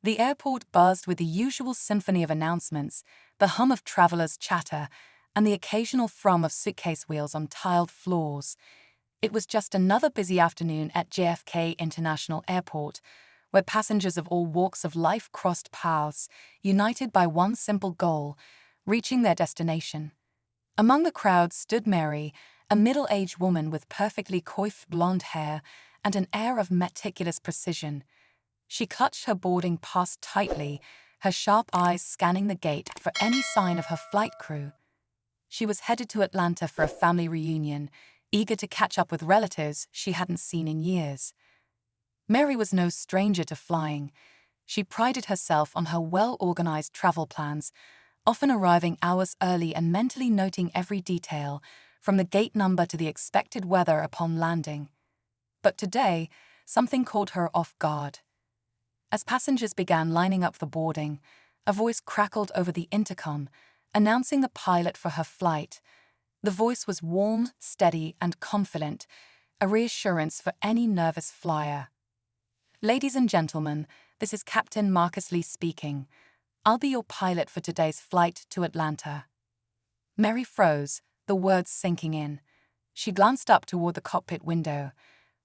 The airport buzzed with the usual symphony of announcements, the hum of travelers' chatter, and the occasional thrum of suitcase wheels on tiled floors. It was just another busy afternoon at JFK International Airport, where passengers of all walks of life crossed paths, united by one simple goal: reaching their destination. Among the crowd stood Mary, a middle-aged woman with perfectly coiffed blonde hair and an air of meticulous precision. She clutched her boarding pass tightly, her sharp eyes scanning the gate for any sign of her flight crew. She was headed to Atlanta for a family reunion, eager to catch up with relatives she hadn't seen in years. Mary was no stranger to flying. She prided herself on her well-organized travel plans, often arriving hours early and mentally noting every detail, from the gate number to the expected weather upon landing. But today, something caught her off guard. As passengers began lining up for boarding, a voice crackled over the intercom, announcing the pilot for her flight. The voice was warm, steady, and confident, a reassurance for any nervous flyer. "Ladies and gentlemen, this is Captain Marcus Lee speaking. I'll be your pilot for today's flight to Atlanta." Mary froze, the words sinking in. She glanced up toward the cockpit window,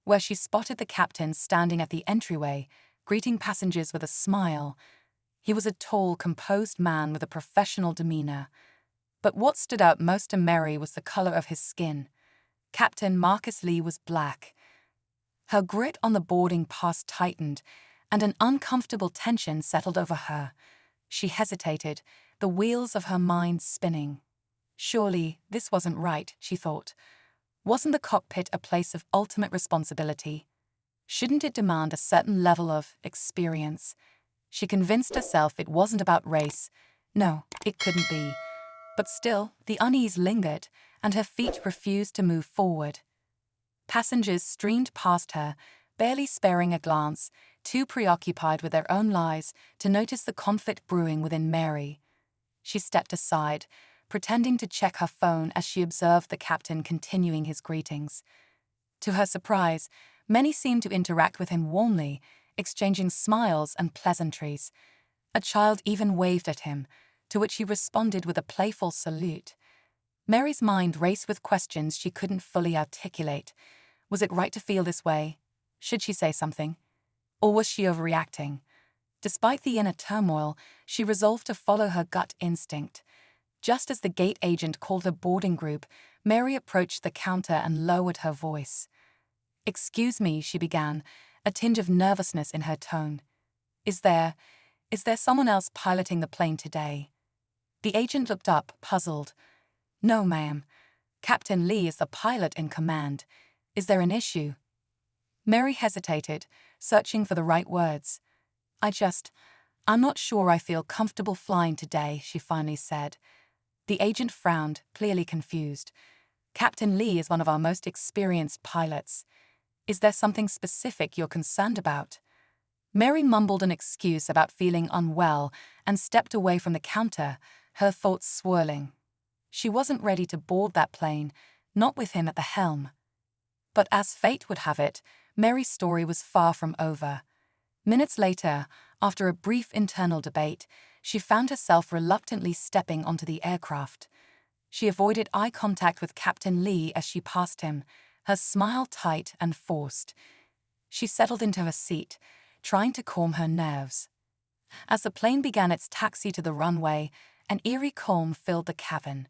where she spotted the captain standing at the entryway, greeting passengers with a smile. He was a tall, composed man with a professional demeanor. But what stood out most to Mary was the color of his skin. Captain Marcus Lee was black. Her grip on the boarding pass tightened, and an uncomfortable tension settled over her. She hesitated, the wheels of her mind spinning. Surely, this wasn't right, she thought. Wasn't the cockpit a place of ultimate responsibility? Shouldn't it demand a certain level of experience? She convinced herself it wasn't about race. No, it couldn't be. But still, the unease lingered, and her feet refused to move forward. Passengers streamed past her, barely sparing a glance, too preoccupied with their own lives to notice the conflict brewing within Mary. She stepped aside, pretending to check her phone as she observed the captain continuing his greetings. To her surprise, many seemed to interact with him warmly, exchanging smiles and pleasantries. A child even waved at him, to which he responded with a playful salute. Mary's mind raced with questions she couldn't fully articulate. Was it right to feel this way? Should she say something? Or was she overreacting? Despite the inner turmoil, she resolved to follow her gut instinct. Just as the gate agent called her boarding group, Mary approached the counter and lowered her voice. "Excuse me," she began, a tinge of nervousness in her tone. Is there someone else piloting the plane today?" The agent looked up, puzzled. "No, ma'am. Captain Lee is the pilot in command. Is there an issue?" Mary hesitated, searching for the right words. I'm not sure I feel comfortable flying today," she finally said. The agent frowned, clearly confused. "Captain Lee is one of our most experienced pilots. Is there something specific you're concerned about?" Mary mumbled an excuse about feeling unwell and stepped away from the counter, her thoughts swirling. She wasn't ready to board that plane, not with him at the helm. But as fate would have it, Mary's story was far from over. Minutes later, after a brief internal debate, she found herself reluctantly stepping onto the aircraft. She avoided eye contact with Captain Lee as she passed him, her smile tight and forced. She settled into her seat, trying to calm her nerves. As the plane began its taxi to the runway, an eerie calm filled the cabin.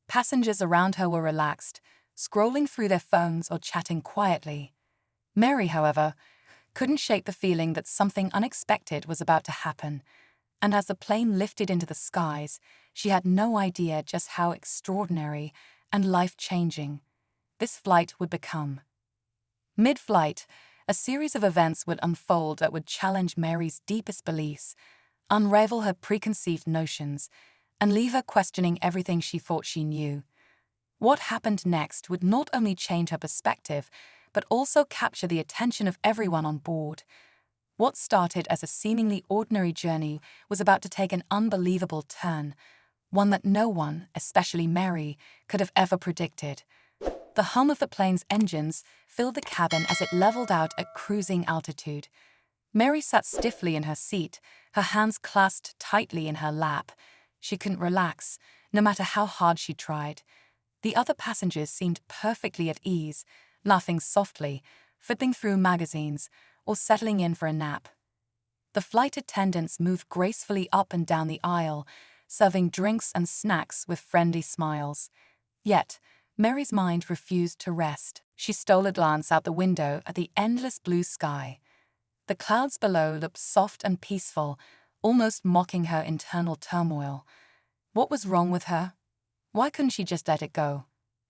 Passengers around her were relaxed, scrolling through their phones or chatting quietly. Mary, however, couldn't shake the feeling that something unexpected was about to happen, and as the plane lifted into the skies, she had no idea just how extraordinary and life-changing this flight would become. Mid-flight, a series of events would unfold that would challenge Mary's deepest beliefs, unravel her preconceived notions, and leave her questioning everything she thought she knew. What happened next would not only change her perspective, but also capture the attention of everyone on board. What started as a seemingly ordinary journey was about to take an unbelievable turn, one that no one, especially Mary, could have ever predicted. The hum of the plane's engines filled the cabin as it leveled out at cruising altitude. Mary sat stiffly in her seat, her hands clasped tightly in her lap. She couldn't relax, no matter how hard she tried. The other passengers seemed perfectly at ease, laughing softly, flipping through magazines, or settling in for a nap. The flight attendants moved gracefully up and down the aisle, serving drinks and snacks with friendly smiles. Yet, Mary's mind refused to rest. She stole a glance out the window at the endless blue sky. The clouds below looked soft and peaceful, almost mocking her internal turmoil. What was wrong with her? Why couldn't she just let it go?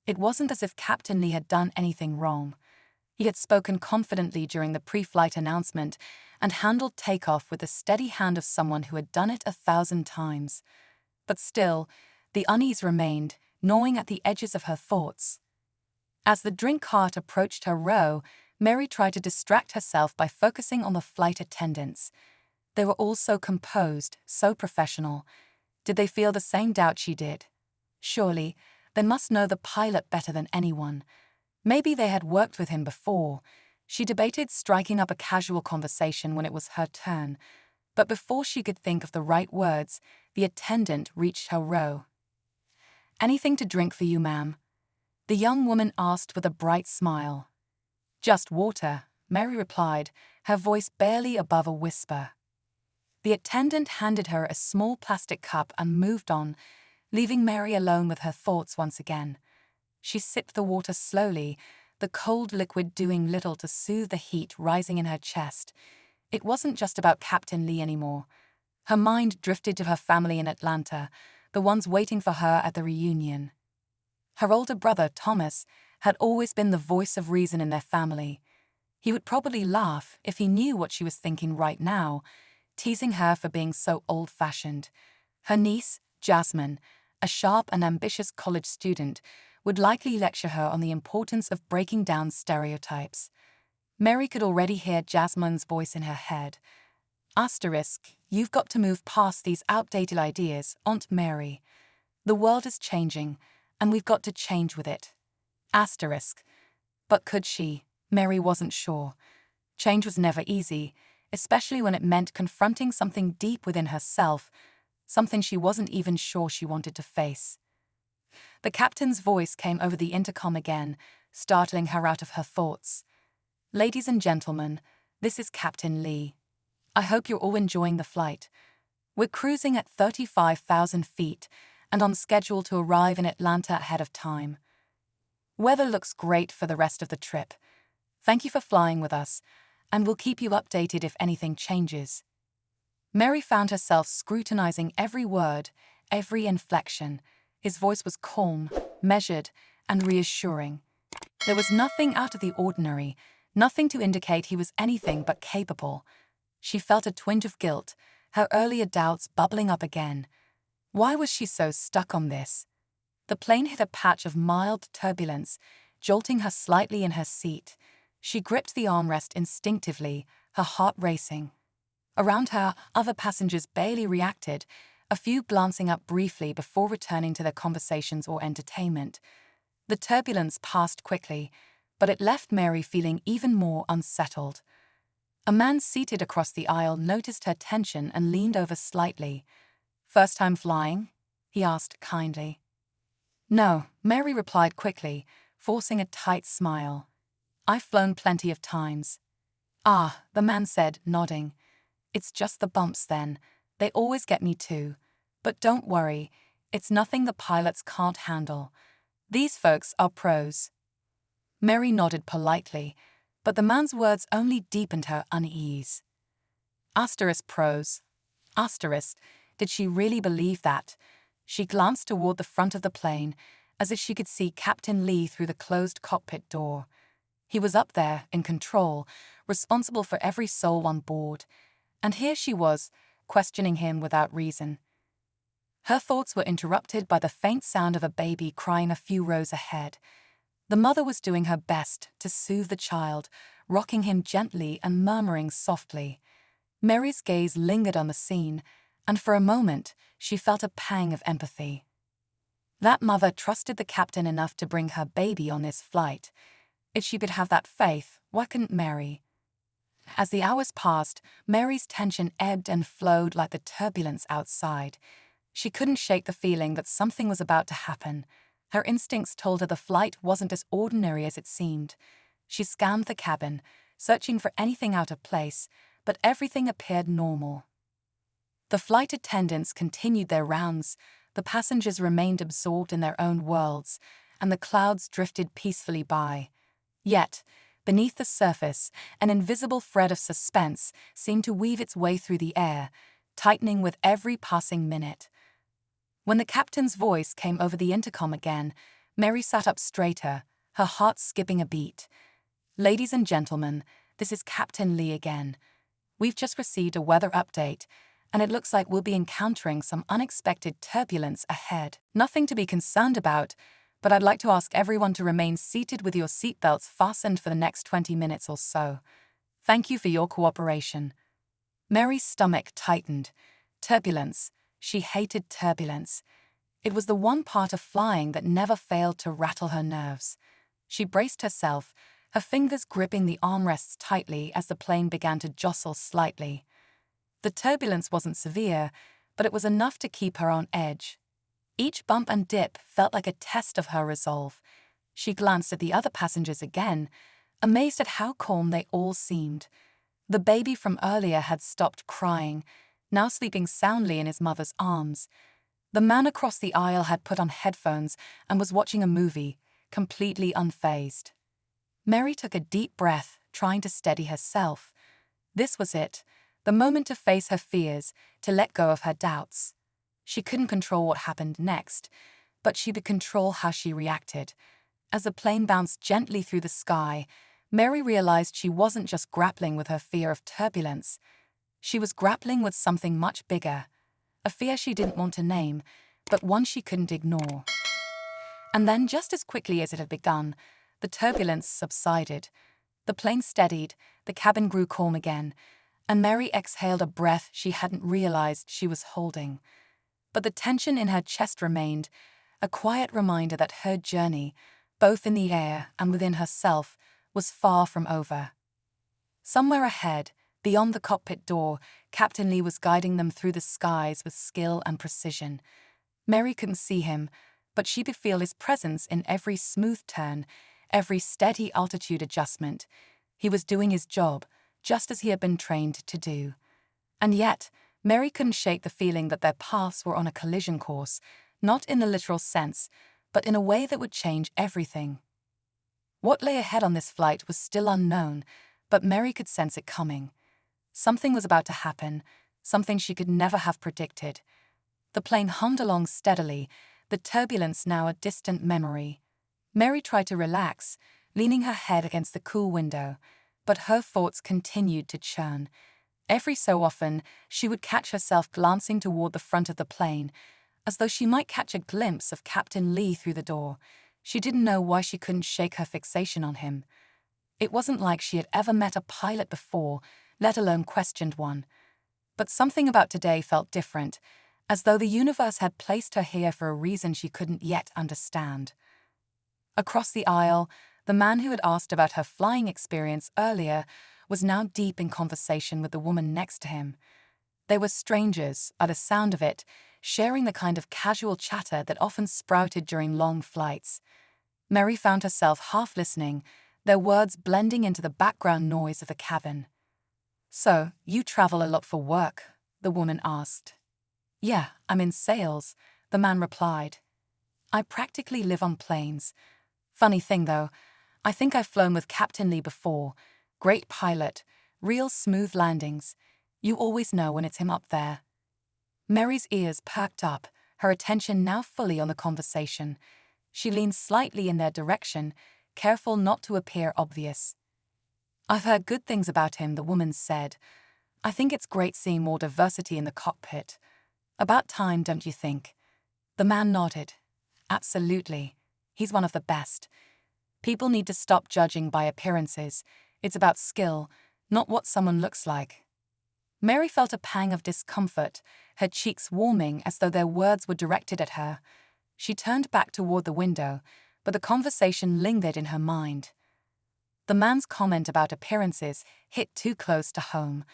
It wasn't as if Captain Lee had done anything wrong. He had spoken confidently during the pre-flight announcement and handled takeoff with the steady hand of someone who had done it 1,000 times. But still, the unease remained, gnawing at the edges of her thoughts. As the drink cart approached her row, Mary tried to distract herself by focusing on the flight attendants. They were all so composed, so professional. Did they feel the same doubt she did? Surely, they must know the pilot better than anyone. Maybe they had worked with him before. She debated striking up a casual conversation when it was her turn. But before she could think of the right words, the attendant reached her row. "Anything to drink for you, ma'am?" the young woman asked with a bright smile. "Just water," Mary replied, her voice barely above a whisper. The attendant handed her a small plastic cup and moved on, leaving Mary alone with her thoughts once again. She sipped the water slowly, the cold liquid doing little to soothe the heat rising in her chest. It wasn't just about Captain Lee anymore. Her mind drifted to her family in Atlanta, the ones waiting for her at the reunion. Her older brother, Thomas, had always been the voice of reason in their family. He would probably laugh if he knew what she was thinking right now, teasing her for being so old-fashioned. Her niece, Jasmine, a sharp and ambitious college student, would likely lecture her on the importance of breaking down stereotypes. Mary could already hear Jasmine's voice in her head. "You've got to move past these outdated ideas, Aunt Mary. The world is changing, and we've got to change with it." But could she? Mary wasn't sure. Change was never easy, especially when it meant confronting something deep within herself, something she wasn't even sure she wanted to face. The captain's voice came over the intercom again, startling her out of her thoughts. "Ladies and gentlemen, this is Captain Lee. I hope you're all enjoying the flight. We're cruising at 35,000 feet and on schedule to arrive in Atlanta ahead of time. Weather looks great for the rest of the trip. Thank you for flying with us, and we'll keep you updated if anything changes." Mary found herself scrutinizing every word, every inflection. His voice was calm, measured, and reassuring. There was nothing out of the ordinary, nothing to indicate he was anything but capable. She felt a twinge of guilt, her earlier doubts bubbling up again. Why was she so stuck on this? The plane hit a patch of mild turbulence, jolting her slightly in her seat. She gripped the armrest instinctively, her heart racing. Around her, other passengers barely reacted, a few glancing up briefly before returning to their conversations or entertainment. The turbulence passed quickly, but it left Mary feeling even more unsettled. A man seated across the aisle noticed her tension and leaned over slightly. "First time flying?" he asked kindly. "No," Mary replied quickly, forcing a tight smile. "I've flown plenty of times." "Ah," the man said, nodding. "It's just the bumps then. They always get me too. But don't worry, it's nothing the pilots can't handle. These folks are pros." Mary nodded politely, but the man's words only deepened her unease. Pros. Did she really believe that? She glanced toward the front of the plane, as if she could see Captain Lee through the closed cockpit door. He was up there, in control, responsible for every soul on board. And here she was, questioning him without reason. Her thoughts were interrupted by the faint sound of a baby crying a few rows ahead. The mother was doing her best to soothe the child, rocking him gently and murmuring softly. Mary's gaze lingered on the scene, and for a moment she felt a pang of empathy. That mother trusted the captain enough to bring her baby on this flight. If she could have that faith, why couldn't Mary? As the hours passed, Mary's tension ebbed and flowed like the turbulence outside. She couldn't shake the feeling that something was about to happen. Her instincts told her the flight wasn't as ordinary as it seemed. She scanned the cabin, searching for anything out of place, but everything appeared normal. The flight attendants continued their rounds, the passengers remained absorbed in their own worlds, and the clouds drifted peacefully by. Yet, beneath the surface, an invisible thread of suspense seemed to weave its way through the air, tightening with every passing minute. When the captain's voice came over the intercom again, Mary sat up straighter, her heart skipping a beat. "Ladies and gentlemen, this is Captain Lee again. We've just received a weather update, and it looks like we'll be encountering some unexpected turbulence ahead. Nothing to be concerned about, but I'd like to ask everyone to remain seated with your seatbelts fastened for the next 20 minutes or so. Thank you for your cooperation." Mary's stomach tightened. Turbulence. She hated turbulence. It was the one part of flying that never failed to rattle her nerves. She braced herself, her fingers gripping the armrests tightly as the plane began to jostle slightly. The turbulence wasn't severe, but it was enough to keep her on edge. Each bump and dip felt like a test of her resolve. She glanced at the other passengers again, amazed at how calm they all seemed. The baby from earlier had stopped crying, now sleeping soundly in his mother's arms. The man across the aisle had put on headphones and was watching a movie, completely unfazed. Mary took a deep breath, trying to steady herself. This was it, the moment to face her fears, to let go of her doubts. She couldn't control what happened next, but she could control how she reacted. As the plane bounced gently through the sky, Mary realized she wasn't just grappling with her fear of turbulence. She was grappling with something much bigger, a fear she didn't want to name, but one she couldn't ignore. And then, just as quickly as it had begun, the turbulence subsided. The plane steadied, the cabin grew calm again, and Mary exhaled a breath she hadn't realized she was holding. But the tension in her chest remained, a quiet reminder that her journey, both in the air and within herself, was far from over. Somewhere ahead, beyond the cockpit door, Captain Lee was guiding them through the skies with skill and precision. Mary couldn't see him, but she could feel his presence in every smooth turn, every steady altitude adjustment. He was doing his job, just as he had been trained to do. And yet, Mary couldn't shake the feeling that their paths were on a collision course, not in the literal sense, but in a way that would change everything. What lay ahead on this flight was still unknown, but Mary could sense it coming. Something was about to happen, something she could never have predicted. The plane hummed along steadily, the turbulence now a distant memory. Mary tried to relax, leaning her head against the cool window, but her thoughts continued to churn. Every so often, she would catch herself glancing toward the front of the plane, as though she might catch a glimpse of Captain Lee through the door. She didn't know why she couldn't shake her fixation on him. It wasn't like she had ever met a pilot before, let alone questioned one. But something about today felt different, as though the universe had placed her here for a reason she couldn't yet understand. Across the aisle, the man who had asked about her flying experience earlier was now deep in conversation with the woman next to him. They were strangers, by the sound of it, sharing the kind of casual chatter that often sprouted during long flights. Mary found herself half listening, their words blending into the background noise of the cabin. "So, you travel a lot for work?" the woman asked. "Yeah, I'm in sales," the man replied. "I practically live on planes. Funny thing though, I think I've flown with Captain Lee before. Great pilot, real smooth landings. You always know when it's him up there." Mary's ears perked up, her attention now fully on the conversation. She leaned slightly in their direction, careful not to appear obvious. "I've heard good things about him," the woman said. "I think it's great seeing more diversity in the cockpit. About time, don't you think?" The man nodded. "Absolutely. He's one of the best. People need to stop judging by appearances. It's about skill, not what someone looks like." Mary felt a pang of discomfort, her cheeks warming as though their words were directed at her. She turned back toward the window, but the conversation lingered in her mind. The man's comment about appearances hit too close to home.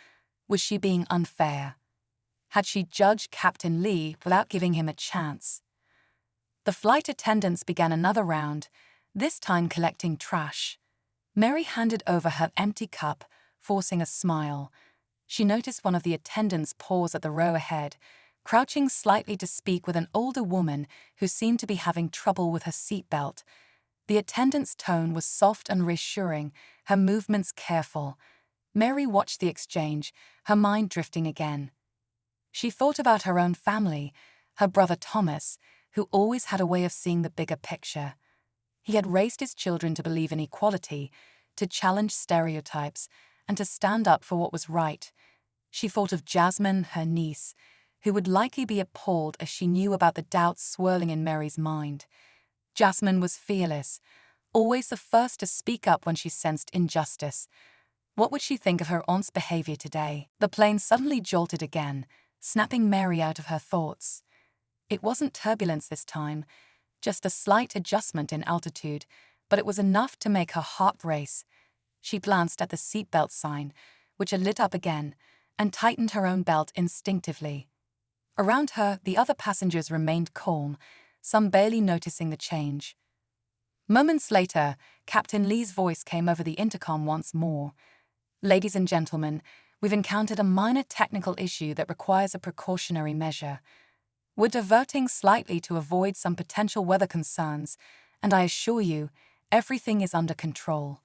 Was she being unfair? Had she judged Captain Lee without giving him a chance? The flight attendants began another round, this time collecting trash. Mary handed over her empty cup, forcing a smile. She noticed one of the attendants pause at the row ahead, crouching slightly to speak with an older woman who seemed to be having trouble with her seatbelt. The attendant's tone was soft and reassuring, her movements careful. Mary watched the exchange, her mind drifting again. She thought about her own family, her brother Thomas, who always had a way of seeing the bigger picture. He had raised his children to believe in equality, to challenge stereotypes, and to stand up for what was right. She thought of Jasmine, her niece, who would likely be appalled as she knew about the doubts swirling in Mary's mind. Jasmine was fearless, always the first to speak up when she sensed injustice. What would she think of her aunt's behavior today? The plane suddenly jolted again, snapping Mary out of her thoughts. It wasn't turbulence this time, just a slight adjustment in altitude, but it was enough to make her heart race. She glanced at the seatbelt sign, which had lit up again, and tightened her own belt instinctively. Around her, the other passengers remained calm, some barely noticing the change. Moments later, Captain Lee's voice came over the intercom once more. "Ladies and gentlemen, we've encountered a minor technical issue that requires a precautionary measure. We're diverting slightly to avoid some potential weather concerns, and I assure you, everything is under control.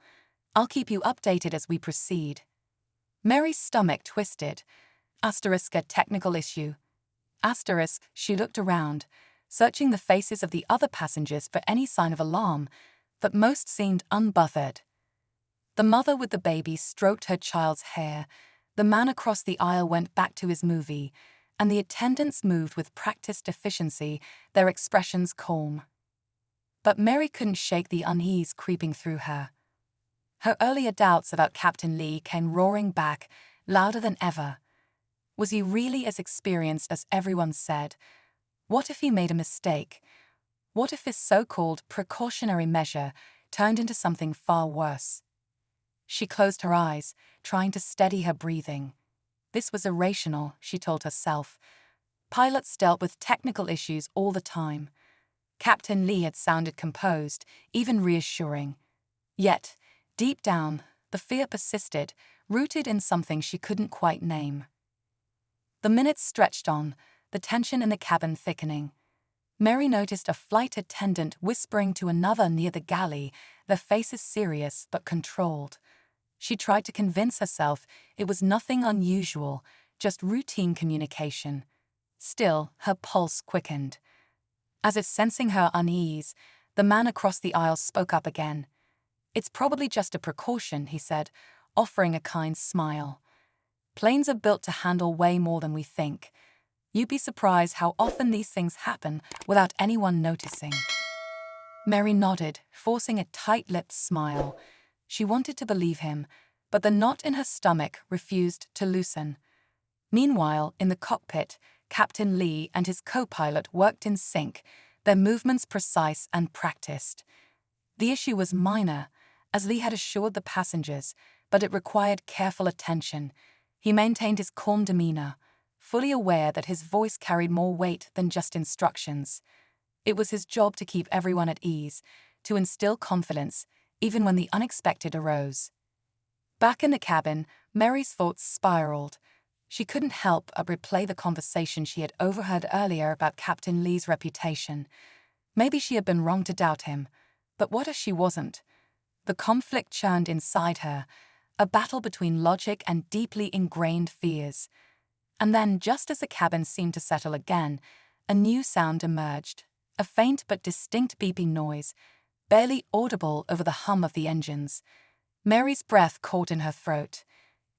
I'll keep you updated as we proceed." Mary's stomach twisted. Asterisk, a technical issue. Asterisk, she looked around, searching the faces of the other passengers for any sign of alarm, but most seemed unbothered. The mother with the baby stroked her child's hair, the man across the aisle went back to his movie, and the attendants moved with practiced efficiency, their expressions calm. But Mary couldn't shake the unease creeping through her. Her earlier doubts about Captain Lee came roaring back, louder than ever. Was he really as experienced as everyone said? What if he made a mistake? What if his so-called precautionary measure turned into something far worse? She closed her eyes, trying to steady her breathing. This was irrational, she told herself. Pilots dealt with technical issues all the time. Captain Lee had sounded composed, even reassuring. Yet, deep down, the fear persisted, rooted in something she couldn't quite name. The minutes stretched on, the tension in the cabin thickening. Mary noticed a flight attendant whispering to another near the galley, their faces serious but controlled. She tried to convince herself it was nothing unusual, just routine communication. Still, her pulse quickened. As if sensing her unease, the man across the aisle spoke up again. "It's probably just a precaution," he said, offering a kind smile. "Planes are built to handle way more than we think. You'd be surprised how often these things happen without anyone noticing." Mary nodded, forcing a tight-lipped smile. She wanted to believe him, but the knot in her stomach refused to loosen. Meanwhile, in the cockpit, Captain Lee and his co-pilot worked in sync, their movements precise and practiced. The issue was minor, as Lee had assured the passengers, but it required careful attention. He maintained his calm demeanor, fully aware that his voice carried more weight than just instructions. It was his job to keep everyone at ease, to instill confidence, even when the unexpected arose. Back in the cabin, Mary's thoughts spiraled. She couldn't help but replay the conversation she had overheard earlier about Captain Lee's reputation. Maybe she had been wrong to doubt him, but what if she wasn't? The conflict churned inside her, a battle between logic and deeply ingrained fears. And then, just as the cabin seemed to settle again, a new sound emerged, a faint but distinct beeping noise, barely audible over the hum of the engines. Mary's breath caught in her throat.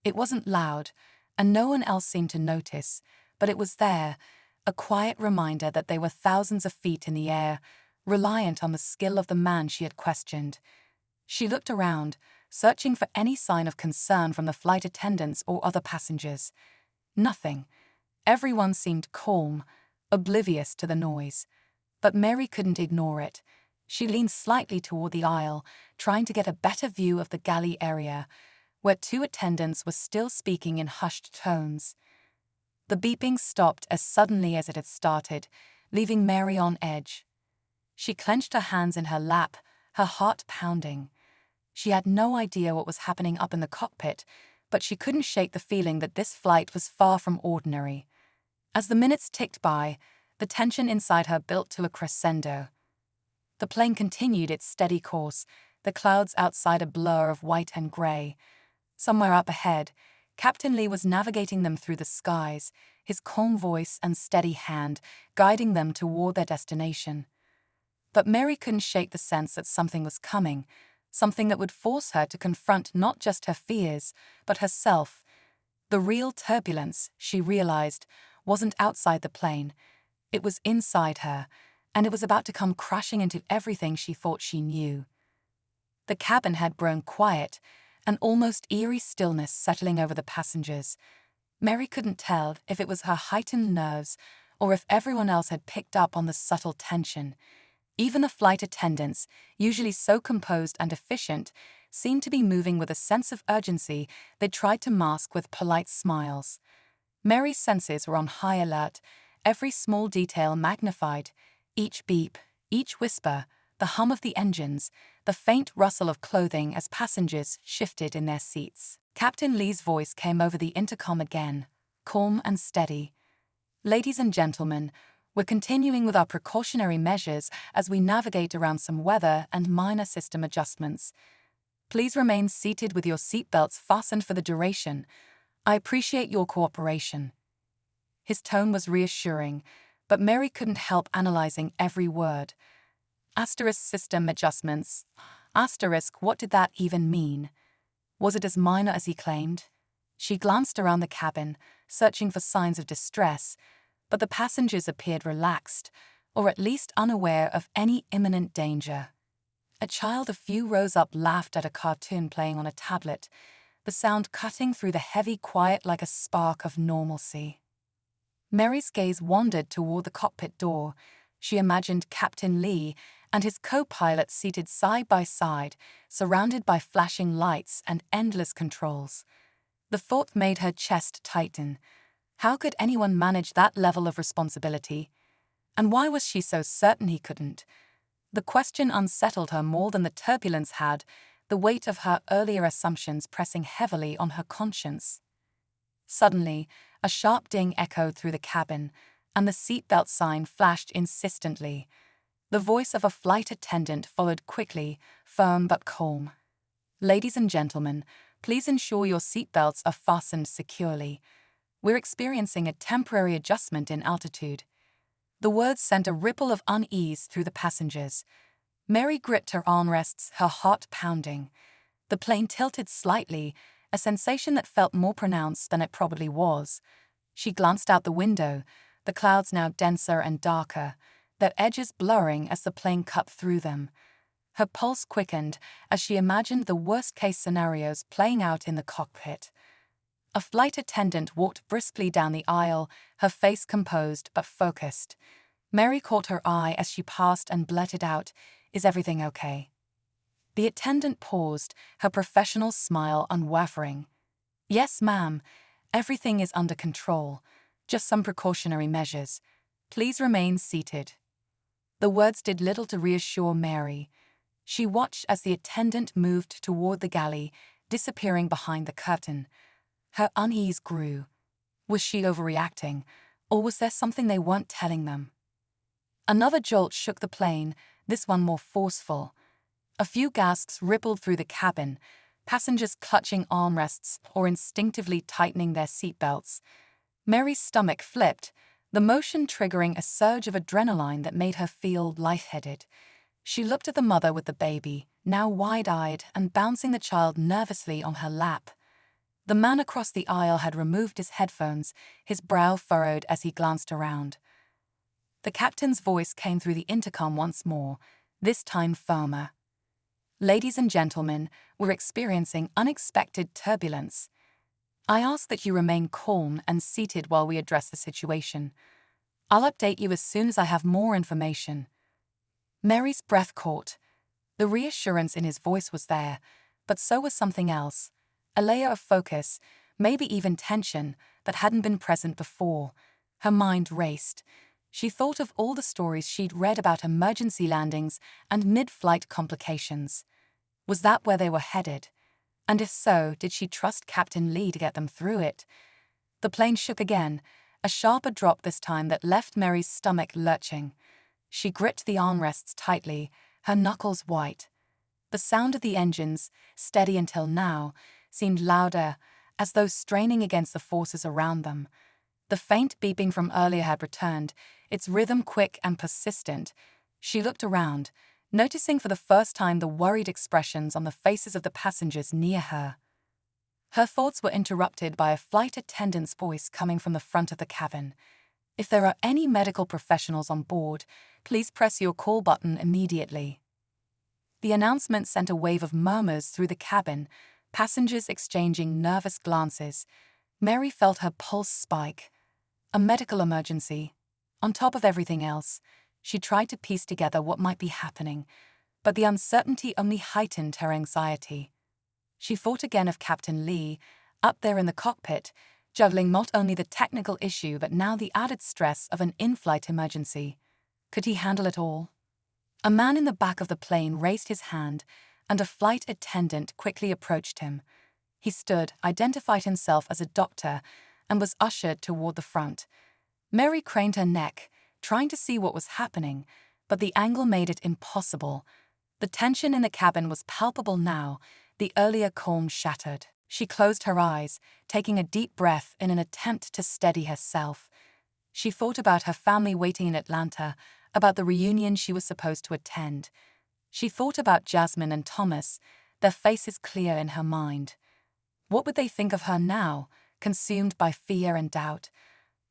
It wasn't loud, and no one else seemed to notice, but it was there, a quiet reminder that they were thousands of feet in the air, reliant on the skill of the man she had questioned. She looked around, searching for any sign of concern from the flight attendants or other passengers. Nothing. Everyone seemed calm, oblivious to the noise. But Mary couldn't ignore it. She leaned slightly toward the aisle, trying to get a better view of the galley area, where two attendants were still speaking in hushed tones. The beeping stopped as suddenly as it had started, leaving Mary on edge. She clenched her hands in her lap, her heart pounding. She had no idea what was happening up in the cockpit, but she couldn't shake the feeling that this flight was far from ordinary. As the minutes ticked by, the tension inside her built to a crescendo. The plane continued its steady course, the clouds outside a blur of white and gray. Somewhere up ahead, Captain Lee was navigating them through the skies, his calm voice and steady hand guiding them toward their destination. But Mary couldn't shake the sense that something was coming, something that would force her to confront not just her fears, but herself. The real turbulence, she realized, wasn't outside the plane. It was inside her, and it was about to come crashing into everything she thought she knew. The cabin had grown quiet, an almost eerie stillness settling over the passengers. Mary couldn't tell if it was her heightened nerves or if everyone else had picked up on the subtle tension. Even the flight attendants, usually so composed and efficient, seemed to be moving with a sense of urgency they tried to mask with polite smiles. Mary's senses were on high alert, every small detail magnified. Each beep, each whisper, the hum of the engines, the faint rustle of clothing as passengers shifted in their seats. Captain Lee's voice came over the intercom again, calm and steady. "Ladies and gentlemen, we're continuing with our precautionary measures as we navigate around some weather and minor system adjustments. Please remain seated with your seatbelts fastened for the duration. I appreciate your cooperation." His tone was reassuring, but Mary couldn't help analyzing every word. Asterisk system adjustments. Asterisk, what did that even mean? Was it as minor as he claimed? She glanced around the cabin, searching for signs of distress, but the passengers appeared relaxed, or at least unaware of any imminent danger. A child a few rows up laughed at a cartoon playing on a tablet, the sound cutting through the heavy quiet like a spark of normalcy. Mary's gaze wandered toward the cockpit door. She imagined Captain Lee and his co-pilot seated side by side, surrounded by flashing lights and endless controls. The thought made her chest tighten. How could anyone manage that level of responsibility? And why was she so certain he couldn't? The question unsettled her more than the turbulence had, the weight of her earlier assumptions pressing heavily on her conscience. Suddenly, a sharp ding echoed through the cabin, and the seatbelt sign flashed insistently. The voice of a flight attendant followed quickly, firm but calm. "Ladies and gentlemen, please ensure your seatbelts are fastened securely. We're experiencing a temporary adjustment in altitude." The words sent a ripple of unease through the passengers. Mary gripped her armrests, her heart pounding. The plane tilted slightly, a sensation that felt more pronounced than it probably was. She glanced out the window, the clouds now denser and darker, their edges blurring as the plane cut through them. Her pulse quickened as she imagined the worst-case scenarios playing out in the cockpit. A flight attendant walked briskly down the aisle, her face composed but focused. Mary caught her eye as she passed and blurted out, "Is everything okay?" The attendant paused, her professional smile unwavering. "Yes, ma'am. Everything is under control. Just some precautionary measures. Please remain seated." The words did little to reassure Mary. She watched as the attendant moved toward the galley, disappearing behind the curtain. Her unease grew. Was she overreacting, or was there something they weren't telling them? Another jolt shook the plane, this one more forceful. A few gasps rippled through the cabin, passengers clutching armrests or instinctively tightening their seatbelts. Mary's stomach flipped, the motion triggering a surge of adrenaline that made her feel lightheaded. She looked at the mother with the baby, now wide-eyed and bouncing the child nervously on her lap. The man across the aisle had removed his headphones, his brow furrowed as he glanced around. The captain's voice came through the intercom once more, this time firmer. "Ladies and gentlemen, we're experiencing unexpected turbulence. I ask that you remain calm and seated while we address the situation. I'll update you as soon as I have more information." Mary's breath caught. The reassurance in his voice was there, but so was something else. A layer of focus, maybe even tension, that hadn't been present before. Her mind raced. She thought of all the stories she'd read about emergency landings and mid-flight complications. Was that where they were headed? And if so, did she trust Captain Lee to get them through it? The plane shook again, a sharper drop this time that left Mary's stomach lurching. She gripped the armrests tightly, her knuckles white. The sound of the engines, steady until now, seemed louder, as though straining against the forces around them. The faint beeping from earlier had returned, its rhythm quick and persistent. She looked around, noticing for the first time the worried expressions on the faces of the passengers near her. Her thoughts were interrupted by a flight attendant's voice coming from the front of the cabin. "If there are any medical professionals on board, please press your call button immediately." The announcement sent a wave of murmurs through the cabin, passengers exchanging nervous glances. Mary felt her pulse spike. A medical emergency. On top of everything else, she tried to piece together what might be happening, but the uncertainty only heightened her anxiety. She thought again of Captain Lee, up there in the cockpit, juggling not only the technical issue but now the added stress of an in-flight emergency. Could he handle it all? A man in the back of the plane raised his hand, and a flight attendant quickly approached him. He stood, identified himself as a doctor, and was ushered toward the front. Mary craned her neck, trying to see what was happening, but the angle made it impossible. The tension in the cabin was palpable now, the earlier calm shattered. She closed her eyes, taking a deep breath in an attempt to steady herself. She thought about her family waiting in Atlanta, about the reunion she was supposed to attend. She thought about Jasmine and Thomas, their faces clear in her mind. What would they think of her now, consumed by fear and doubt?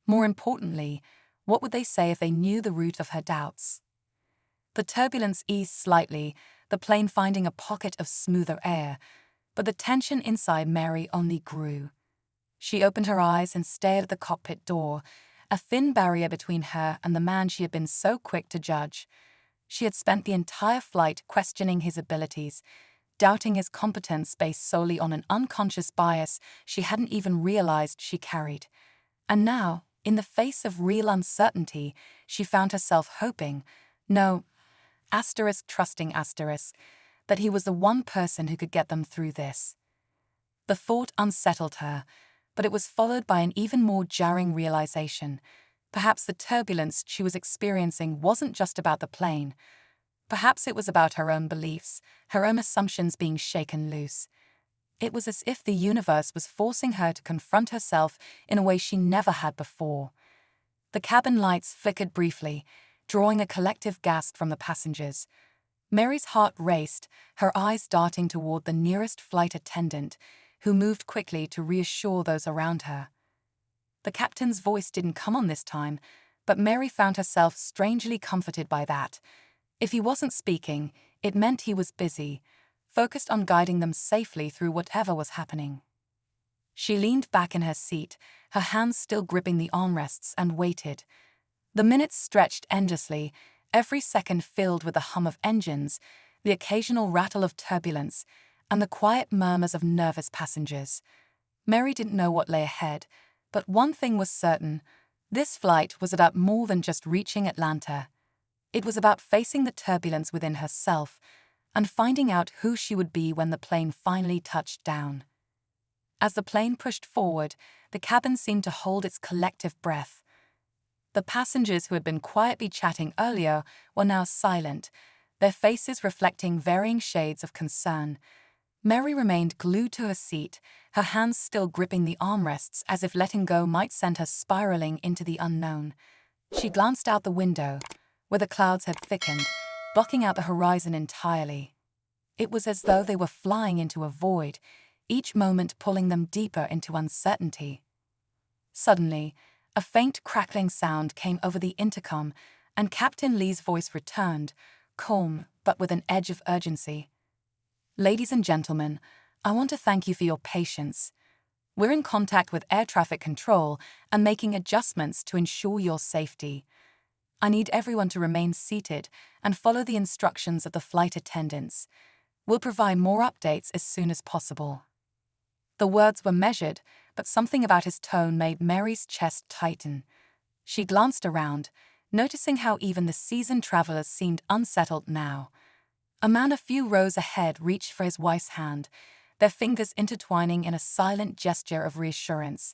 More importantly, what would they say if they knew the root of her doubts? The turbulence eased slightly, the plane finding a pocket of smoother air, but the tension inside Mary only grew. She opened her eyes and stared at the cockpit door, a thin barrier between her and the man she had been so quick to judge. She had spent the entire flight questioning his abilities, doubting his competence based solely on an unconscious bias she hadn't even realized she carried. And now, in the face of real uncertainty, she found herself hoping, trusting, that he was the one person who could get them through this. The thought unsettled her, but it was followed by an even more jarring realization. Perhaps the turbulence she was experiencing wasn't just about the plane. Perhaps it was about her own beliefs, her own assumptions being shaken loose. It was as if the universe was forcing her to confront herself in a way she never had before. The cabin lights flickered briefly, drawing a collective gasp from the passengers. Mary's heart raced, her eyes darting toward the nearest flight attendant, who moved quickly to reassure those around her. The captain's voice didn't come on this time, but Mary found herself strangely comforted by that. If he wasn't speaking, it meant he was busy, focused on guiding them safely through whatever was happening. She leaned back in her seat, her hands still gripping the armrests, and waited. The minutes stretched endlessly, every second filled with the hum of engines, the occasional rattle of turbulence, and the quiet murmurs of nervous passengers. Mary didn't know what lay ahead, but one thing was certain: this flight was about more than just reaching Atlanta. It was about facing the turbulence within herself and finding out who she would be when the plane finally touched down. As the plane pushed forward, the cabin seemed to hold its collective breath. The passengers who had been quietly chatting earlier were now silent, their faces reflecting varying shades of concern. Mary remained glued to her seat, her hands still gripping the armrests as if letting go might send her spiraling into the unknown. She glanced out the window, where the clouds had thickened, blocking out the horizon entirely. It was as though they were flying into a void, each moment pulling them deeper into uncertainty. Suddenly, a faint crackling sound came over the intercom, and Captain Lee's voice returned, calm but with an edge of urgency. "Ladies and gentlemen, I want to thank you for your patience. We're in contact with air traffic control and making adjustments to ensure your safety. I need everyone to remain seated and follow the instructions of the flight attendants. We'll provide more updates as soon as possible." The words were measured, but something about his tone made Mary's chest tighten. She glanced around, noticing how even the seasoned travelers seemed unsettled now. A man a few rows ahead reached for his wife's hand, their fingers intertwining in a silent gesture of reassurance.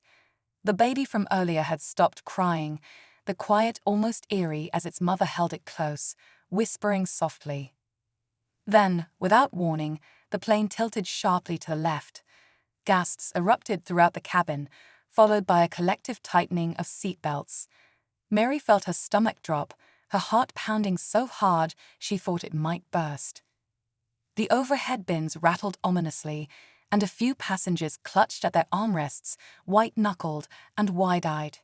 The baby from earlier had stopped crying, the quiet almost eerie as its mother held it close, whispering softly. Then, without warning, the plane tilted sharply to the left. Gasps erupted throughout the cabin, followed by a collective tightening of seatbelts. Mary felt her stomach drop, her heart pounding so hard she thought it might burst. The overhead bins rattled ominously, and a few passengers clutched at their armrests, white-knuckled and wide-eyed.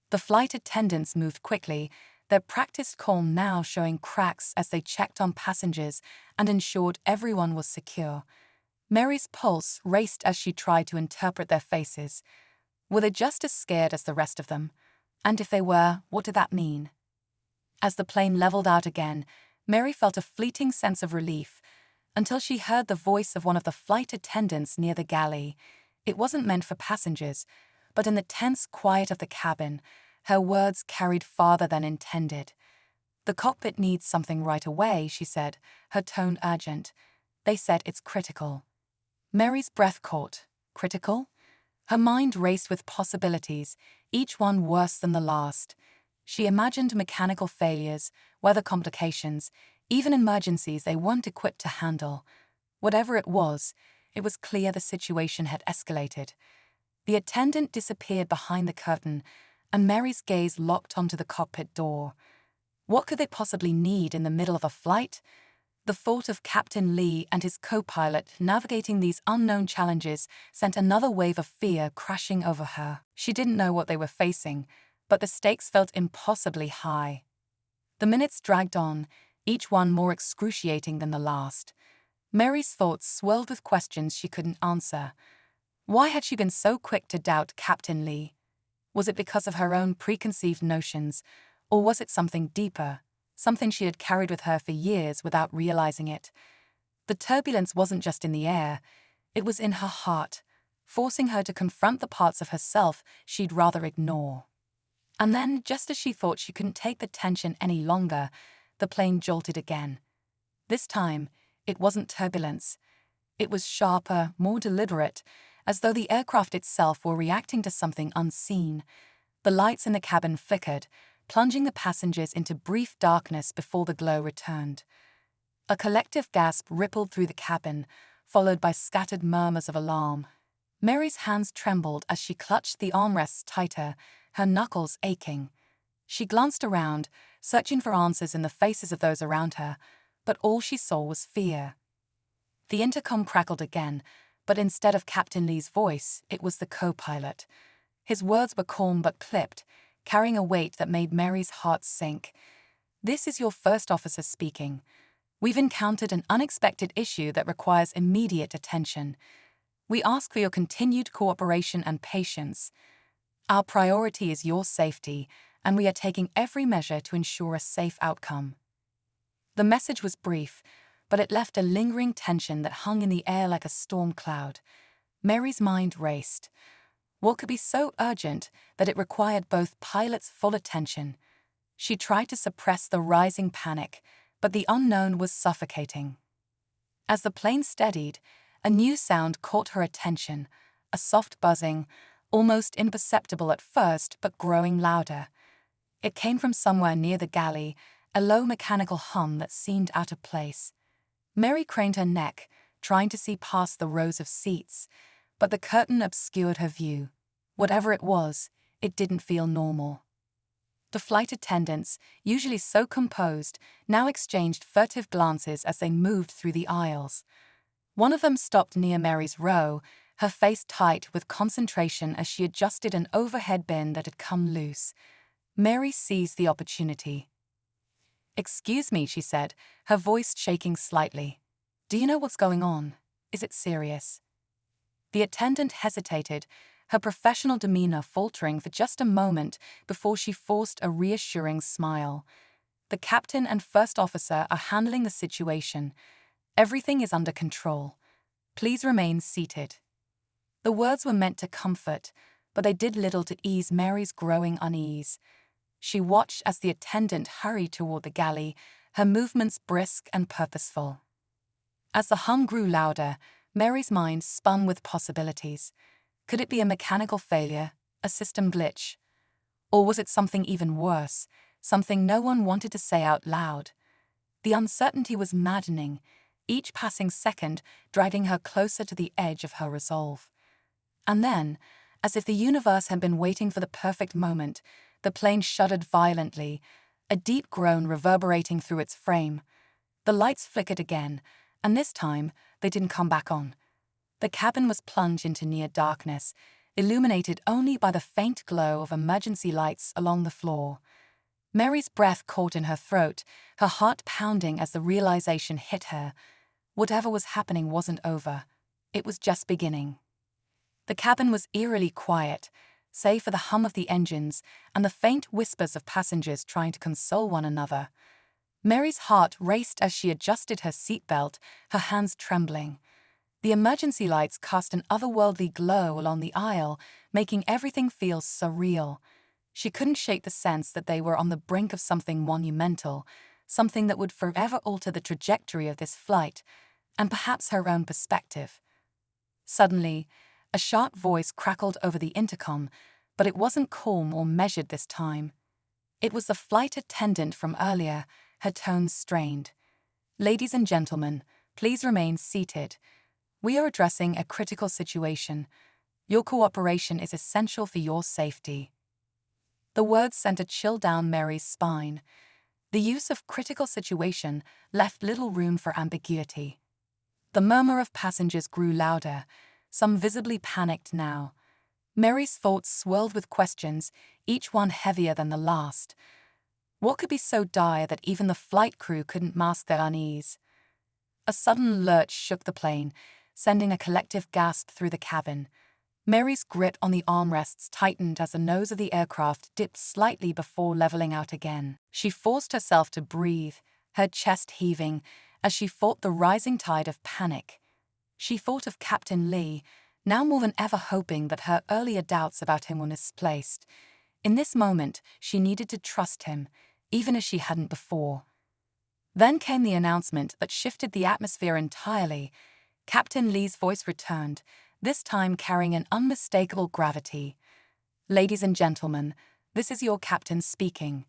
The flight attendants moved quickly, their practiced calm now showing cracks as they checked on passengers and ensured everyone was secure. Mary's pulse raced as she tried to interpret their faces. Were they just as scared as the rest of them? And if they were, what did that mean? As the plane leveled out again, Mary felt a fleeting sense of relief, until she heard the voice of one of the flight attendants near the galley. It wasn't meant for passengers, but in the tense quiet of the cabin, her words carried farther than intended. "The cockpit needs something right away," she said, her tone urgent. "They said it's critical." Mary's breath caught. Critical? Her mind raced with possibilities, each one worse than the last. She imagined mechanical failures, weather complications, even emergencies they weren't equipped to handle. Whatever it was clear the situation had escalated. The attendant disappeared behind the curtain, and Mary's gaze locked onto the cockpit door. What could they possibly need in the middle of a flight? The thought of Captain Lee and his co-pilot navigating these unknown challenges sent another wave of fear crashing over her. She didn't know what they were facing, but the stakes felt impossibly high. The minutes dragged on, each one more excruciating than the last. Mary's thoughts swirled with questions she couldn't answer. Why had she been so quick to doubt Captain Lee? Was it because of her own preconceived notions, or was it something deeper? Something she had carried with her for years without realizing it. The turbulence wasn't just in the air, it was in her heart, forcing her to confront the parts of herself she'd rather ignore. And then, just as she thought she couldn't take the tension any longer, the plane jolted again. This time, it wasn't turbulence. It was sharper, more deliberate, as though the aircraft itself were reacting to something unseen. The lights in the cabin flickered, plunging the passengers into brief darkness before the glow returned. A collective gasp rippled through the cabin, followed by scattered murmurs of alarm. Mary's hands trembled as she clutched the armrests tighter, her knuckles aching. She glanced around, searching for answers in the faces of those around her, but all she saw was fear. The intercom crackled again, but instead of Captain Lee's voice, it was the co-pilot. His words were calm but clipped, carrying a weight that made Mary's heart sink. "This is your first officer speaking. We've encountered an unexpected issue that requires immediate attention. We ask for your continued cooperation and patience. Our priority is your safety, and we are taking every measure to ensure a safe outcome." The message was brief, but it left a lingering tension that hung in the air like a storm cloud. Mary's mind raced. What could be so urgent that it required both pilots' full attention? She tried to suppress the rising panic, but the unknown was suffocating. As the plane steadied, a new sound caught her attention, a soft buzzing, almost imperceptible at first but growing louder. It came from somewhere near the galley, a low mechanical hum that seemed out of place. Mary craned her neck, trying to see past the rows of seats, but the curtain obscured her view. Whatever it was, it didn't feel normal. The flight attendants, usually so composed, now exchanged furtive glances as they moved through the aisles. One of them stopped near Mary's row, her face tight with concentration as she adjusted an overhead bin that had come loose. Mary seized the opportunity. "Excuse me," she said, her voice shaking slightly. "Do you know what's going on? Is it serious?" The attendant hesitated, her professional demeanor faltering for just a moment before she forced a reassuring smile. "The captain and first officer are handling the situation. Everything is under control. Please remain seated." The words were meant to comfort, but they did little to ease Mary's growing unease. She watched as the attendant hurried toward the galley, her movements brisk and purposeful. As the hum grew louder, Mary's mind spun with possibilities. Could it be a mechanical failure, a system glitch? Or was it something even worse, something no one wanted to say out loud? The uncertainty was maddening, each passing second dragging her closer to the edge of her resolve. And then, as if the universe had been waiting for the perfect moment, the plane shuddered violently, a deep groan reverberating through its frame. The lights flickered again, and this time they didn't come back on. The cabin was plunged into near darkness, illuminated only by the faint glow of emergency lights along the floor. Mary's breath caught in her throat, her heart pounding as the realization hit her. Whatever was happening wasn't over. It was just beginning. The cabin was eerily quiet, save for the hum of the engines and the faint whispers of passengers trying to console one another. Mary's heart raced as she adjusted her seatbelt, her hands trembling. The emergency lights cast an otherworldly glow along the aisle, making everything feel surreal. She couldn't shake the sense that they were on the brink of something monumental, something that would forever alter the trajectory of this flight, and perhaps her own perspective. Suddenly, a sharp voice crackled over the intercom, but it wasn't calm or measured this time. It was the flight attendant from earlier, her tones strained. "Ladies and gentlemen, please remain seated. We are addressing a critical situation. Your cooperation is essential for your safety." The words sent a chill down Mary's spine. The use of critical situation left little room for ambiguity. The murmur of passengers grew louder, some visibly panicked now. Mary's thoughts swirled with questions, each one heavier than the last. What could be so dire that even the flight crew couldn't mask their unease? A sudden lurch shook the plane, sending a collective gasp through the cabin. Mary's grip on the armrests tightened as the nose of the aircraft dipped slightly before leveling out again. She forced herself to breathe, her chest heaving, as she fought the rising tide of panic. She thought of Captain Lee, now more than ever hoping that her earlier doubts about him were misplaced. In this moment, she needed to trust him, even as she hadn't before. Then came the announcement that shifted the atmosphere entirely. Captain Lee's voice returned, this time carrying an unmistakable gravity. "Ladies and gentlemen, this is your captain speaking.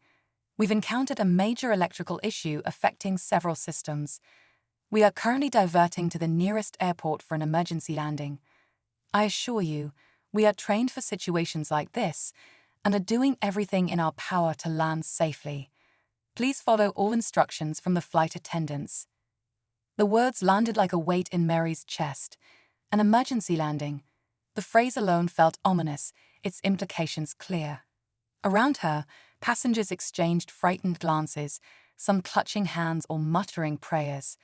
We've encountered a major electrical issue affecting several systems. We are currently diverting to the nearest airport for an emergency landing. I assure you, we are trained for situations like this and are doing everything in our power to land safely. Please follow all instructions from the flight attendants." The words landed like a weight in Mary's chest. An emergency landing. The phrase alone felt ominous, its implications clear. Around her, passengers exchanged frightened glances, some clutching hands or muttering prayers.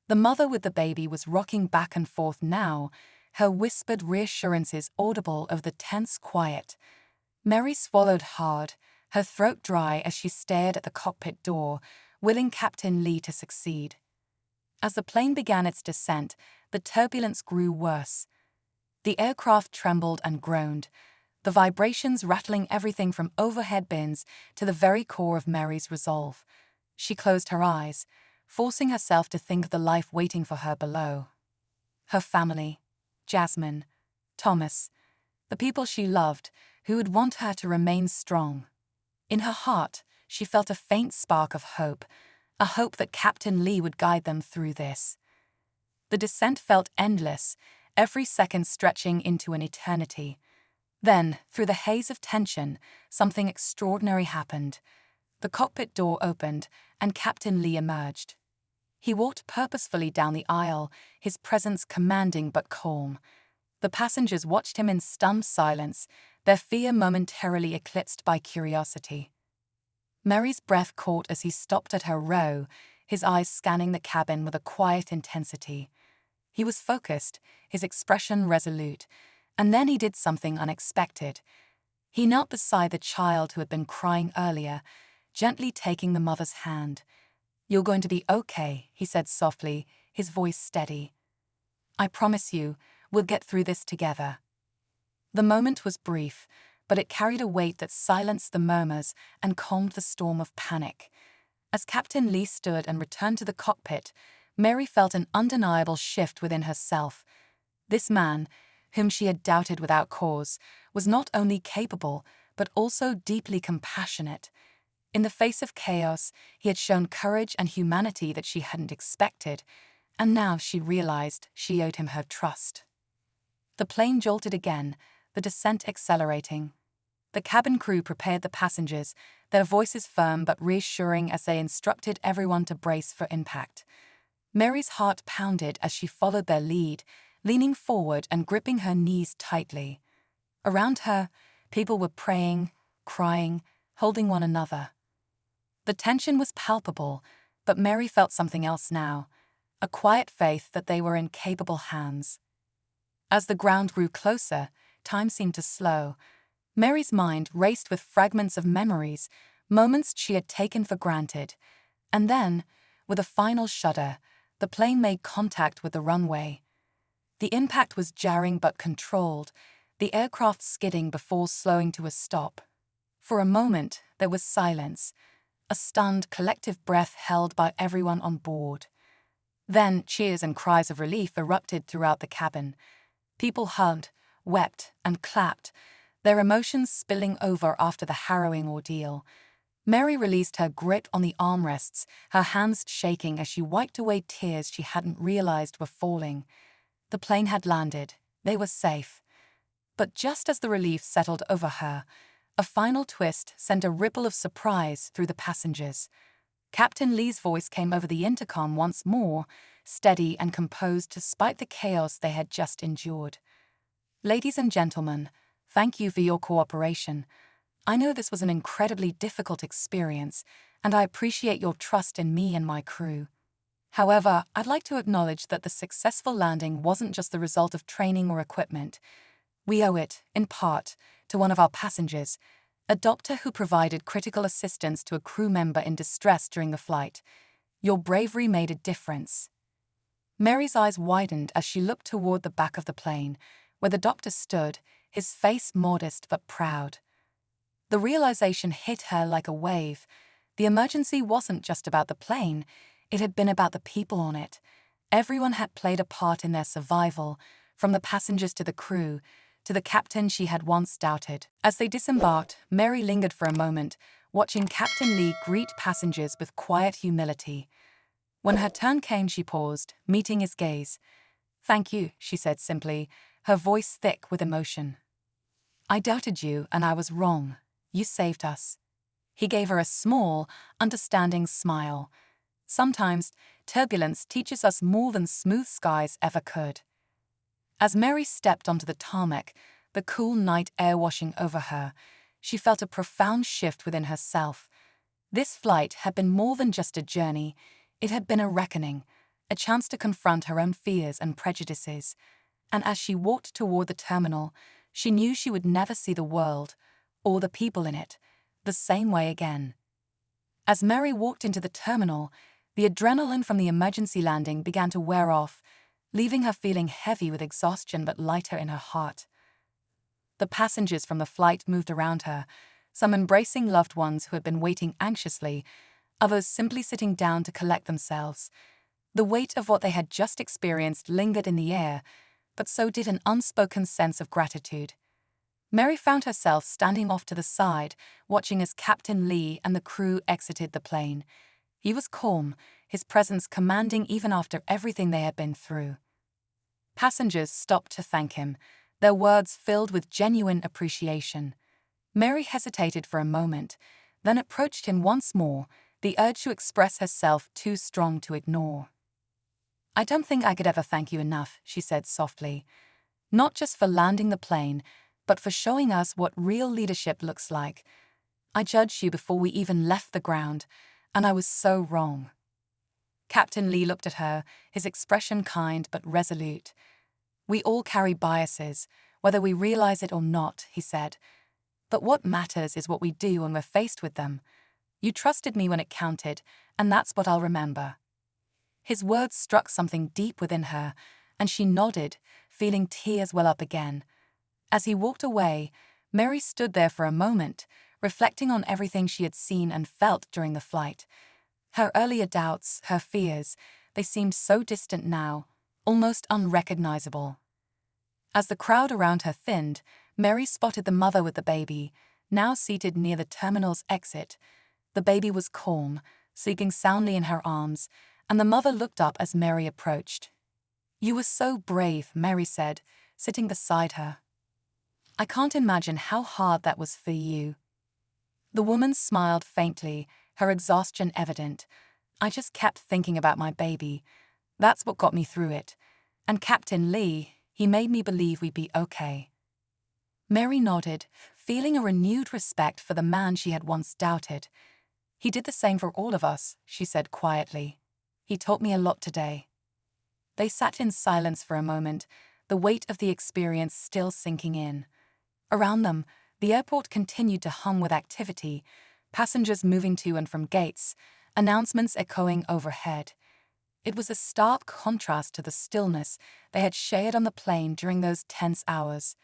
The mother with the baby was rocking back and forth now, her whispered reassurances audible over the tense quiet. Mary swallowed hard, her throat dry as she stared at the cockpit door, willing Captain Lee to succeed. As the plane began its descent, the turbulence grew worse. The aircraft trembled and groaned, the vibrations rattling everything from overhead bins to the very core of Mary's resolve. She closed her eyes, forcing herself to think of the life waiting for her below. Her family, Jasmine, Thomas, the people she loved, who would want her to remain strong. In her heart, she felt a faint spark of hope, a hope that Captain Lee would guide them through this. The descent felt endless, every second stretching into an eternity. Then, through the haze of tension, something extraordinary happened. The cockpit door opened, and Captain Lee emerged. He walked purposefully down the aisle, his presence commanding but calm. The passengers watched him in stunned silence, their fear momentarily eclipsed by curiosity. Mary's breath caught as he stopped at her row, his eyes scanning the cabin with a quiet intensity. He was focused, his expression resolute, And then he did something unexpected. He knelt beside the child who had been crying earlier, gently taking the mother's hand. "You're going to be okay," he said softly, his voice steady. "I promise you, we'll get through this together." The moment was brief, but it carried a weight that silenced the murmurs and calmed the storm of panic. As Captain Lee stood and returned to the cockpit, Mary felt an undeniable shift within herself. This man, whom she had doubted without cause, was not only capable, but also deeply compassionate. In the face of chaos, he had shown courage and humanity that she hadn't expected, and now she realized she owed him her trust. The plane jolted again, the descent accelerating. The cabin crew prepared the passengers, their voices firm but reassuring as they instructed everyone to brace for impact. Mary's heart pounded as she followed their lead, leaning forward and gripping her knees tightly. Around her, people were praying, crying, holding one another. The tension was palpable, but Mary felt something else now, a quiet faith that they were in capable hands. As the ground grew closer, time seemed to slow. Mary's mind raced with fragments of memories, moments she had taken for granted. And then, with a final shudder, the plane made contact with the runway. The impact was jarring but controlled, the aircraft skidding before slowing to a stop. For a moment, there was silence, a stunned, collective breath held by everyone on board. Then cheers and cries of relief erupted throughout the cabin. People hugged, wept, and clapped, their emotions spilling over after the harrowing ordeal. Mary released her grip on the armrests, her hands shaking as she wiped away tears she hadn't realized were falling. The plane had landed. They were safe. But just as the relief settled over her, a final twist sent a ripple of surprise through the passengers. Captain Lee's voice came over the intercom once more, steady and composed despite the chaos they had just endured. "Ladies and gentlemen, thank you for your cooperation. I know this was an incredibly difficult experience, and I appreciate your trust in me and my crew. However, I'd like to acknowledge that the successful landing wasn't just the result of training or equipment. We owe it, in part, to one of our passengers, a doctor who provided critical assistance to a crew member in distress during the flight. Your bravery made a difference." Mary's eyes widened as she looked toward the back of the plane, where the doctor stood, his face modest but proud. The realization hit her like a wave. The emergency wasn't just about the plane, it had been about the people on it. Everyone had played a part in their survival, from the passengers to the crew, to the captain she had once doubted. As they disembarked, Mary lingered for a moment, watching Captain Lee greet passengers with quiet humility. When her turn came, she paused, meeting his gaze. "Thank you," she said simply, her voice thick with emotion. "I doubted you, and I was wrong. You saved us." He gave her a small, understanding smile. Sometimes, turbulence teaches us more than smooth skies ever could. As Mary stepped onto the tarmac, the cool night air washing over her, she felt a profound shift within herself. This flight had been more than just a journey. It had been a reckoning, a chance to confront her own fears and prejudices. And as she walked toward the terminal, she knew she would never see the world, or the people in it, the same way again. As Mary walked into the terminal, the adrenaline from the emergency landing began to wear off, leaving her feeling heavy with exhaustion but lighter in her heart. The passengers from the flight moved around her, some embracing loved ones who had been waiting anxiously, others simply sitting down to collect themselves. The weight of what they had just experienced lingered in the air, but so did an unspoken sense of gratitude. Mary found herself standing off to the side, watching as Captain Lee and the crew exited the plane. He was calm, his presence commanding even after everything they had been through. Passengers stopped to thank him, their words filled with genuine appreciation. Mary hesitated for a moment, then approached him once more, the urge to express herself too strong to ignore. "I don't think I could ever thank you enough," she said softly. "Not just for landing the plane, but for showing us what real leadership looks like. I judged you before we even left the ground, and I was so wrong." Captain Lee looked at her, his expression kind but resolute. "We all carry biases, whether we realize it or not, he said. But what matters is what we do when we're faced with them. You trusted me when it counted, and that's what I'll remember. His words struck something deep within her, and she nodded, feeling tears well up again. As he walked away, Mary stood there for a moment, reflecting on everything she had seen and felt during the flight. Her earlier doubts, her fears, they seemed so distant now, almost unrecognizable. As the crowd around her thinned, Mary spotted the mother with the baby, now seated near the terminal's exit. The baby was calm, sleeping soundly in her arms, and the mother looked up as Mary approached. "You were so brave," Mary said, sitting beside her. "I can't imagine how hard that was for you." The woman smiled faintly, her exhaustion evident. "I just kept thinking about my baby. That's what got me through it. And Captain Lee, he made me believe we'd be okay." Mary nodded, feeling a renewed respect for the man she had once doubted. "He did the same for all of us," she said quietly. "He taught me a lot today." They sat in silence for a moment, the weight of the experience still sinking in. Around them, the airport continued to hum with activity, passengers moving to and from gates, announcements echoing overhead. It was a stark contrast to the stillness they had shared on the plane during those tense hours.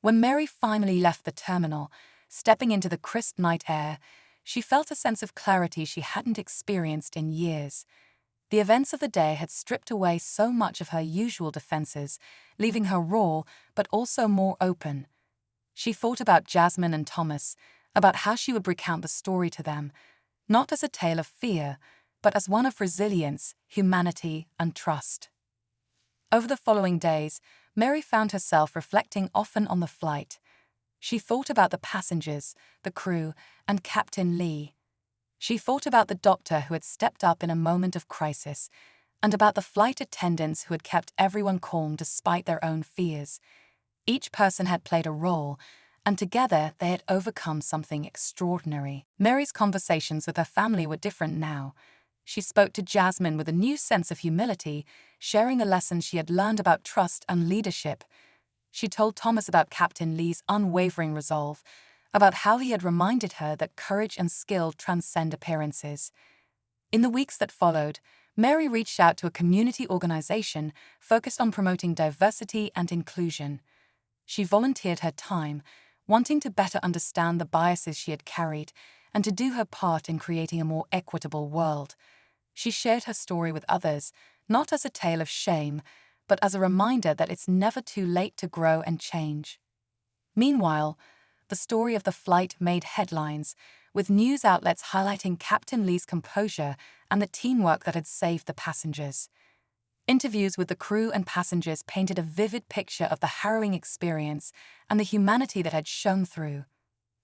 When Mary finally left the terminal, stepping into the crisp night air, she felt a sense of clarity she hadn't experienced in years. The events of the day had stripped away so much of her usual defenses, leaving her raw but also more open. She thought about Jasmine and Thomas, about how she would recount the story to them, not as a tale of fear, but as one of resilience, humanity, and trust. Over the following days, Mary found herself reflecting often on the flight. She thought about the passengers, the crew, and Captain Lee. She thought about the doctor who had stepped up in a moment of crisis, and about the flight attendants who had kept everyone calm despite their own fears. Each person had played a role, and together they had overcome something extraordinary. Mary's conversations with her family were different now. She spoke to Jasmine with a new sense of humility, sharing the lessons she had learned about trust and leadership. She told Thomas about Captain Lee's unwavering resolve, about how he had reminded her that courage and skill transcend appearances. In the weeks that followed, Mary reached out to a community organization focused on promoting diversity and inclusion. She volunteered her time, wanting to better understand the biases she had carried and to do her part in creating a more equitable world. She shared her story with others, not as a tale of shame, but as a reminder that it's never too late to grow and change. Meanwhile, the story of the flight made headlines, with news outlets highlighting Captain Lee's composure and the teamwork that had saved the passengers. Interviews with the crew and passengers painted a vivid picture of the harrowing experience and the humanity that had shone through.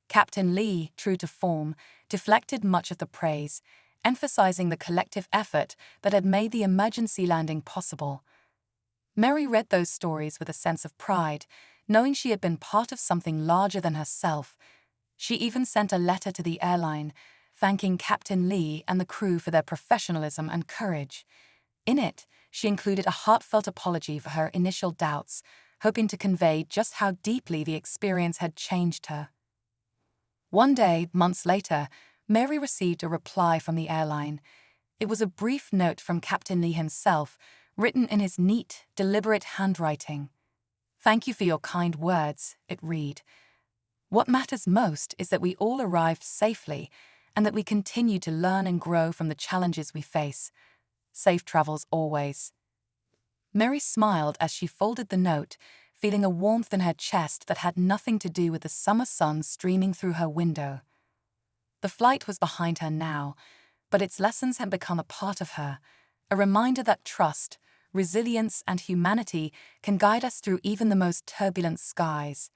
Captain Lee, true to form, deflected much of the praise, emphasizing the collective effort that had made the emergency landing possible. Mary read those stories with a sense of pride, knowing she had been part of something larger than herself. She even sent a letter to the airline, thanking Captain Lee and the crew for their professionalism and courage. In it, she included a heartfelt apology for her initial doubts, hoping to convey just how deeply the experience had changed her. One day, months later, Mary received a reply from the airline. It was a brief note from Captain Lee himself, written in his neat, deliberate handwriting. "Thank you for your kind words," it read. "What matters most is that we all arrived safely and that we continue to learn and grow from the challenges we face. Safe travels always." Mary smiled as she folded the note, feeling a warmth in her chest that had nothing to do with the summer sun streaming through her window. The flight was behind her now, but its lessons had become a part of her, a reminder that trust, resilience, and humanity can guide us through even the most turbulent skies.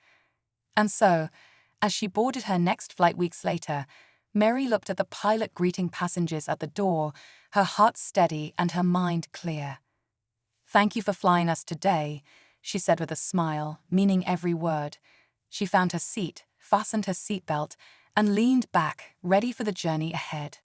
And so, as she boarded her next flight weeks later, Mary looked at the pilot greeting passengers at the door, her heart steady and her mind clear. "Thank you for flying us today," she said with a smile, meaning every word. She found her seat, fastened her seatbelt, and leaned back, ready for the journey ahead.